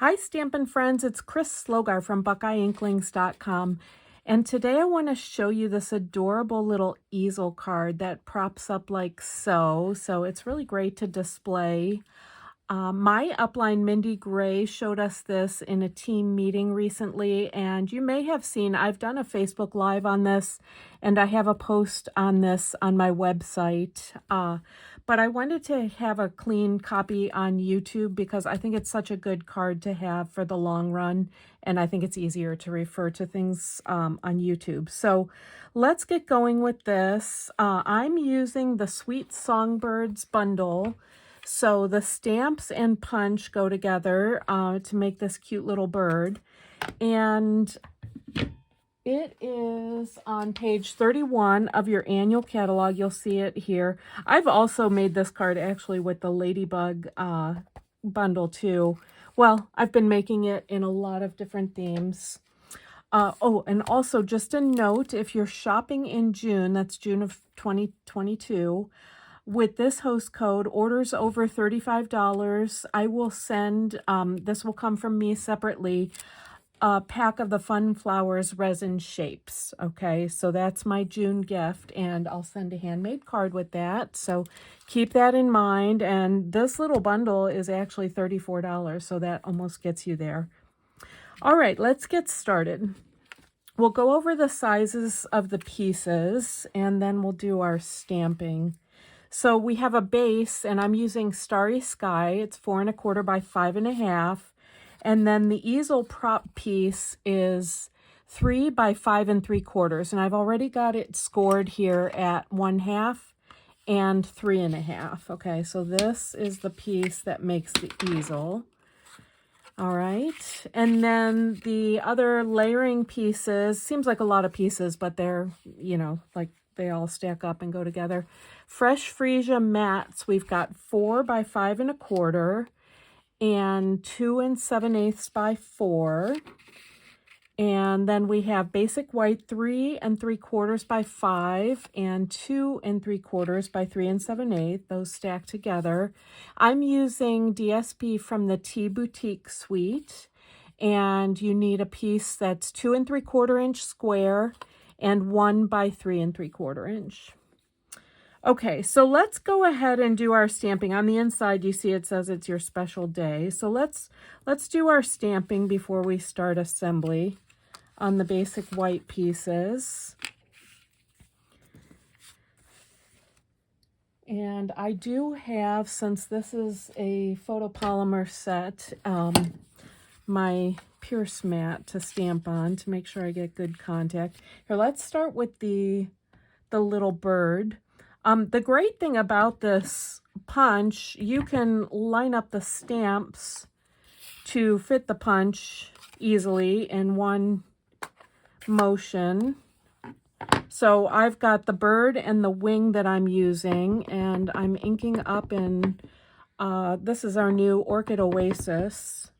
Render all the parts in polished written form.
Hi Stampin' Friends, it's Chris Slogar from BuckeyeInklings.com, and today I want to show you this adorable little easel card that props up like so. So it's really great to display. My upline Mindy Gray showed us this in a team meeting recently, and you may have seen I've done a Facebook Live on this, and I have a post on this on my website. But I wanted to have a clean copy on YouTube because I think it's such a good card to have for the long run, and I think it's easier to refer to things on YouTube. So let's get going with this. I'm using the Sweet Songbirds bundle. So the stamps and punch go together to make this cute little bird. And it is on page 31 of your annual catalog. You'll see it here. I've also made this card actually with the Ladybug bundle too. Well, I've been making it in a lot of different themes. Oh, and also just a note, if you're shopping in June, that's June of 2022, with this host code, orders over $35, I will send, this will come from me separately, a pack of the Fun Flowers resin shapes. Okay, so that's my June gift, and I'll send a handmade card with that. So keep that in mind. And this little bundle is actually $34, so that almost gets you there. All right, let's get started. We'll go over the sizes of the pieces, and then we'll do our stamping. So we have a base, and I'm using Starry Sky. It's 4 1/4 by 5 1/2. And then the easel prop piece is 3 by 5 3/4. And I've already got it scored here at 1/2 and 3 1/2. Okay, so this is the piece that makes the easel. All right, and then the other layering pieces, seems like a lot of pieces, but they're, you know, like they all stack up and go together. Fresh Freesia mats, we've got 4 by 5 1/4 and 2 7/8 by 4. And then we have basic white 3 3/4 by 5 and 2 3/4 by 3 7/8. Those stack together. I'm using DSP from the Tea Boutique Suite, and you need a piece that's 2 3/4 inch square and 1 by 3 3/4 inch. Okay, so let's go ahead and do our stamping. On the inside, you see it says it's your special day. So let's do our stamping before we start assembly on the basic white pieces. And I do have, since this is a photopolymer set, my Pierce mat to stamp on to make sure I get good contact. Here, let's start with the little bird. The great thing about this punch, you can line up the stamps to fit the punch easily in one motion. So I've got the bird and the wing that I'm using, and I'm inking up in, this is our new Orchid Oasis.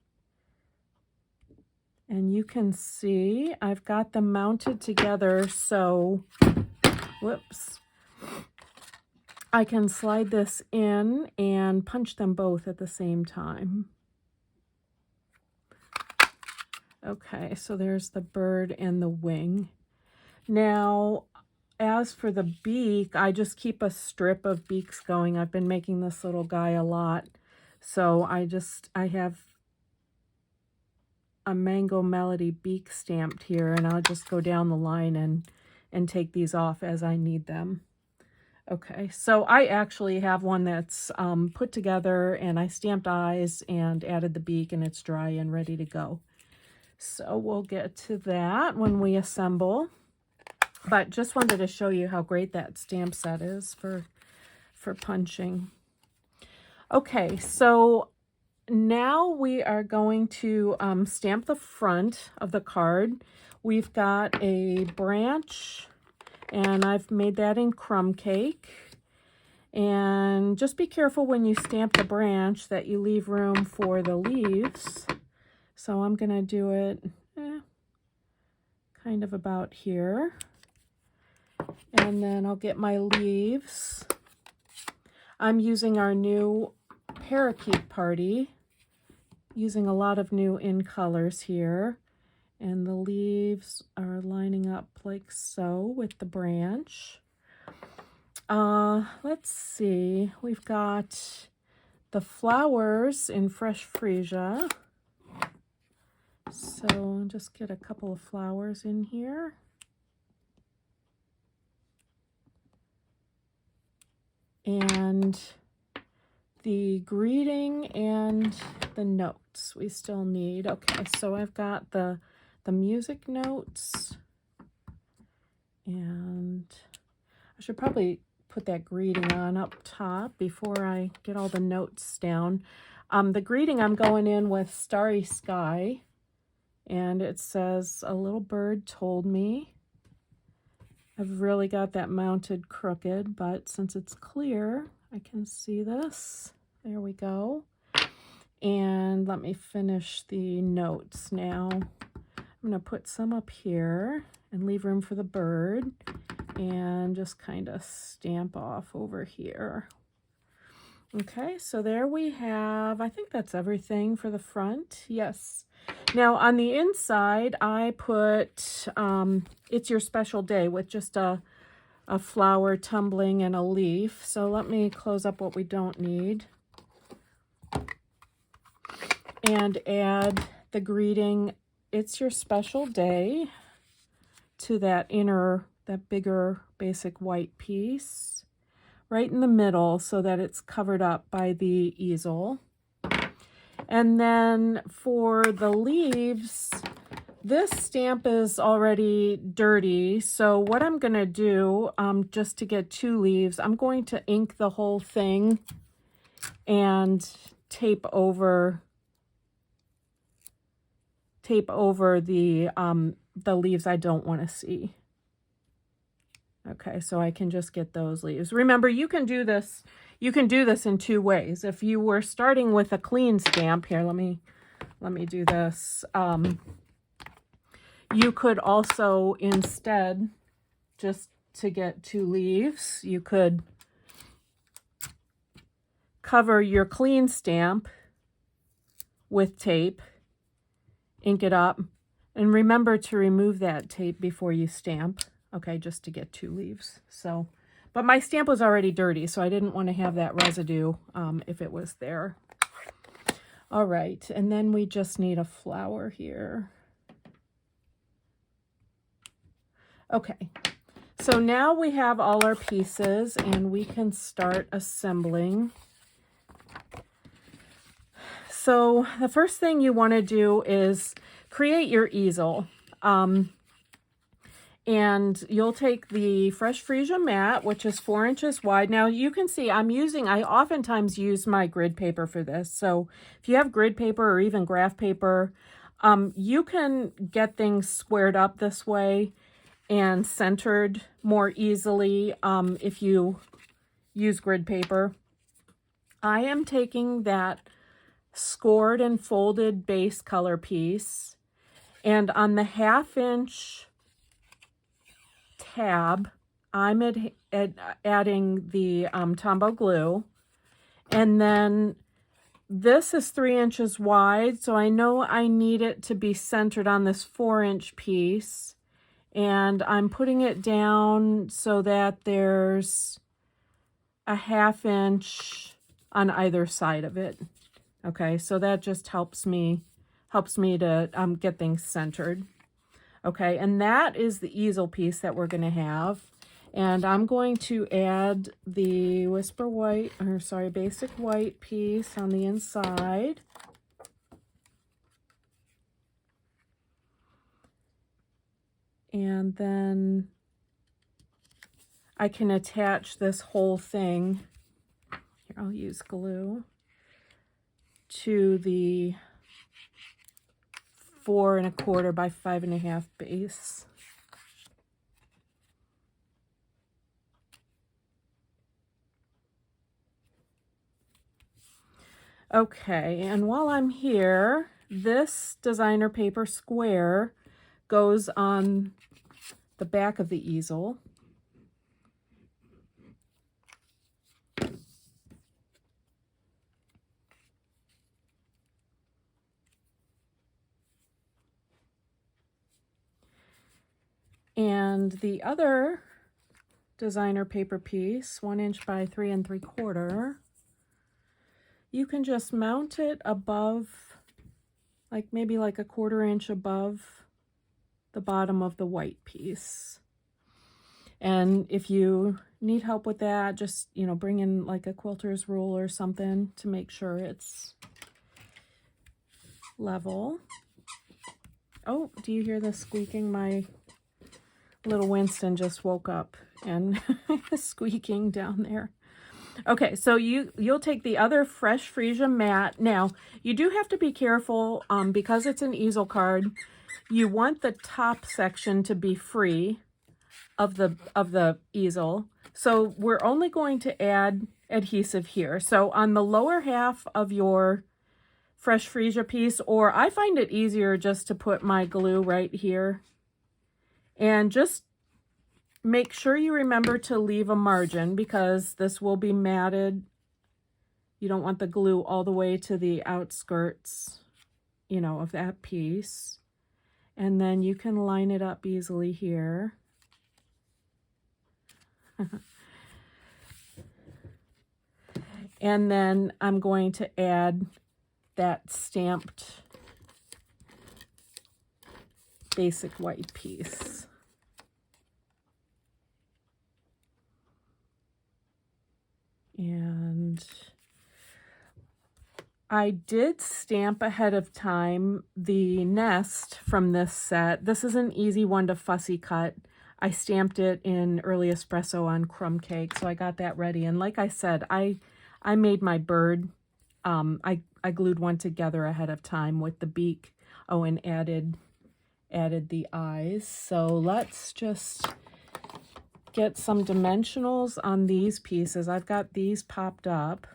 And you can see I've got them mounted together, so, whoops, I can slide this in and punch them both at the same time. Okay, so there's the bird and the wing. Now, as for the beak, I just keep a strip of beaks going. I've been making this little guy a lot. So I have a Mango Melody beak stamped here, and I'll just go down the line and take these off as I need them. Okay, so I actually have one that's put together, and I stamped eyes and added the beak, and it's dry and ready to go. So we'll get to that when we assemble. But just wanted to show you how great that stamp set is for punching. Okay, so now we are going to stamp the front of the card. We've got a branch, and I've made that in crumb cake. And just be careful when you stamp the branch that you leave room for the leaves. So I'm going to do it kind of about here. And then I'll get my leaves. I'm using our new Parakeet Party using a lot of new in colors here. And the leaves are lining up like so with the branch. Let's see, we've got the flowers in fresh freesia. So just get a couple of flowers in here. And the greeting and the notes we still need. Okay, so I've got the music notes, and I should probably put that greeting on up top before I get all the notes down. The greeting, I'm going in with Starry Sky, and it says, "A little bird told me." I've really got that mounted crooked, but since it's clear, I can see this. There we go. And let me finish the notes now. I'm going to put some up here and leave room for the bird and just kind of stamp off over here. Okay, so there we have, I think that's everything for the front. Yes. Now on the inside, I put It's Your Special Day with just a flower tumbling and a leaf. So let me close up what we don't need and add the greeting, "It's Your Special Day," to that bigger basic white piece right in the middle so that it's covered up by the easel. And then for the leaves, this stamp is already dirty, so what I'm going to do, just to get 2 leaves, I'm going to ink the whole thing and tape over the leaves I don't want to see. Okay, so I can just get those leaves. Remember, you can do this in 2 ways. If you were starting with a clean stamp, here, let me do this. You could also, instead, just to get 2 leaves, you could cover your clean stamp with tape, ink it up, and remember to remove that tape before you stamp. Okay, just to get 2 leaves. So, but my stamp was already dirty, so I didn't want to have that residue if it was there. All right, and then we just need a flower here. Okay, so now we have all our pieces and we can start assembling. So the first thing you want to do is create your easel. And you'll take the Fresh Freesia mat, which is 4 inches wide. Now you can see I oftentimes use my grid paper for this. So if you have grid paper or even graph paper, you can get things squared up this way and centered more easily if you use grid paper. I am taking that scored and folded base color piece, and on the 1/2 inch tab, I'm adding the Tombow glue, and then this is 3 inches wide, so I know I need it to be centered on this 4-inch piece, and I'm putting it down so that there's a 1/2 inch on either side of it. Okay, so that just helps me to get things centered. Okay, and that is the easel piece that we're going to have. And I'm going to add the basic white piece on the inside. And then I can attach this whole thing, here I'll use glue, to the 4 1/4 by 5 1/2 base. Okay, and while I'm here, this designer paper square goes on the back of the easel. And the other designer paper piece, 1 inch by 3 3/4, you can just mount it above, like maybe like a 1/4 inch above the bottom of the white piece. And if you need help with that, just, you know, bring in like a quilter's rule or something to make sure it's level. Oh, do you hear the squeaking? My little Winston just woke up and squeaking down there. Okay, so you'll take the other fresh freesia mat. Now, you do have to be careful because it's an easel card. You want the top section to be free of the easel. So we're only going to add adhesive here. So on the lower half of your fresh freesia piece, or I find it easier just to put my glue right here. And just make sure you remember to leave a margin because this will be matted. You don't want the glue all the way to the outskirts, you know, of that piece. And then you can line it up easily here. And then I'm going to add that stamped basic white piece. And I did stamp ahead of time the nest from this set. This is an easy one to fussy cut. I stamped it in Early Espresso on crumb cake, so I got that ready. And like I said, I made my bird. I glued one together ahead of time with the beak. Oh, and added the eyes. So let's just get some dimensionals on these pieces. I've got these popped up.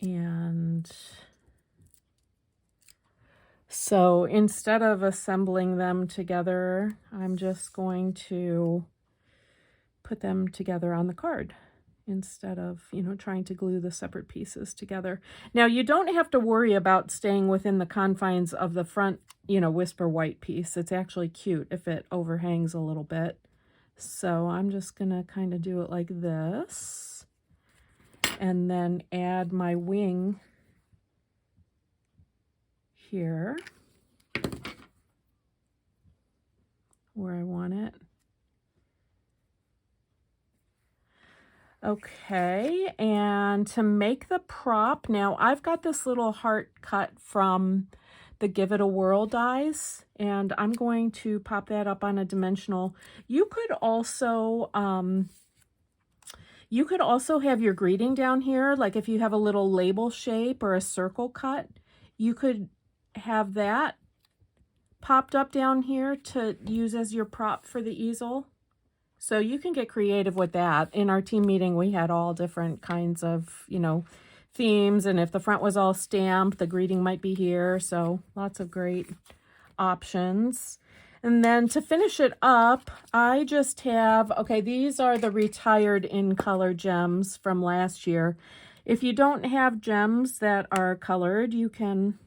And so instead of assembling them together, I'm just going to put them together on the card instead of, you know, trying to glue the separate pieces together. Now, you don't have to worry about staying within the confines of the front, you know, Whisper white piece. It's actually cute if it overhangs a little bit. So I'm just going to kind of do it like this and then add my wing here where I want it. Okay, and to make the prop, now I've got this little heart cut from the Give It a Whirl dies, and I'm going to pop that up on a dimensional. You could also have your greeting down here, like if you have a little label shape or a circle cut, you could have that popped up down here to use as your prop for the easel. So you can get creative with that. In our team meeting, we had all different kinds of, you know, themes. And if the front was all stamped, the greeting might be here. So lots of great options. And then to finish it up, I just have, okay, these are the retired in color gems from last year. If you don't have gems that are colored, you can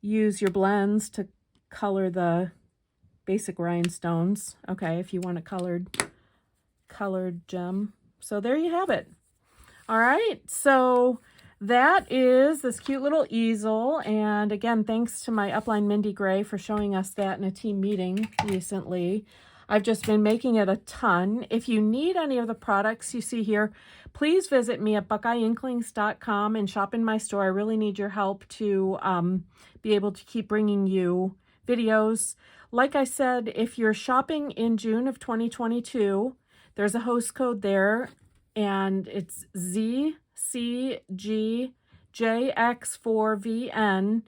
use your blends to color the basic rhinestones. Okay, if you want a colored gem. So there you have it. All right, so that is this cute little easel. And again, thanks to my upline Mindy Gray for showing us that in a team meeting recently. I've just been making it a ton. If you need any of the products you see here, please visit me at buckeyeinklings.com and shop in my store. I really need your help to be able to keep bringing you videos. Like I said, if you're shopping in June of 2022, there's a host code there, and it's ZCGJX4VN.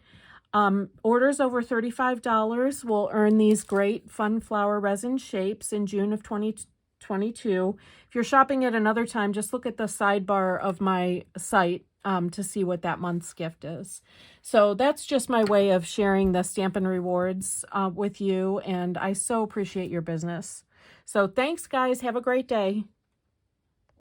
Orders over $35 will earn these great fun flower resin shapes in June of 2022. If you're shopping at another time, just look at the sidebar of my site to see what that month's gift is. So that's just my way of sharing the Stampin' Rewards with you, and I so appreciate your business. So thanks, guys. Have a great day.